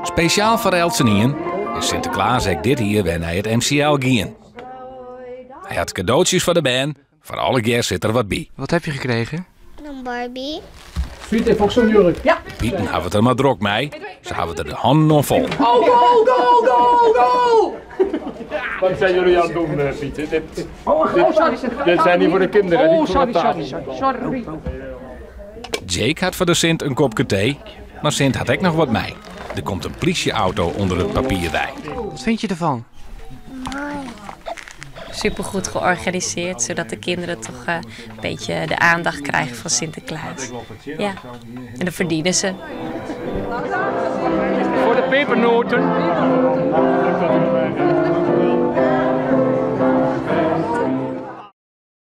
Speciaal voor Elsenien is Sinterklaas ook dit hier weer naar het MCL gaan. Hij had cadeautjes voor de band. Voor alle keer zit er wat bij. Wat heb je gekregen? Een Barbie. Piet heeft ook zo'n jurk. Ja. Pieten hebben het er maar druk mee. Ze hebben er de handen om vol. Go, go, go, go, go! Wat zijn jullie aan het doen, Piet? Dit zijn niet voor de kinderen, niet voor de tafel. Jake had voor de Sint een kopje thee. Maar Sint had ook nog wat mee. Er komt een politieauto onder het papierdij. Wat vind je ervan? Supergoed georganiseerd, zodat de kinderen toch een beetje de aandacht krijgen van Sinterklaas. Ja, en dat verdienen ze. Voor de pepernoten.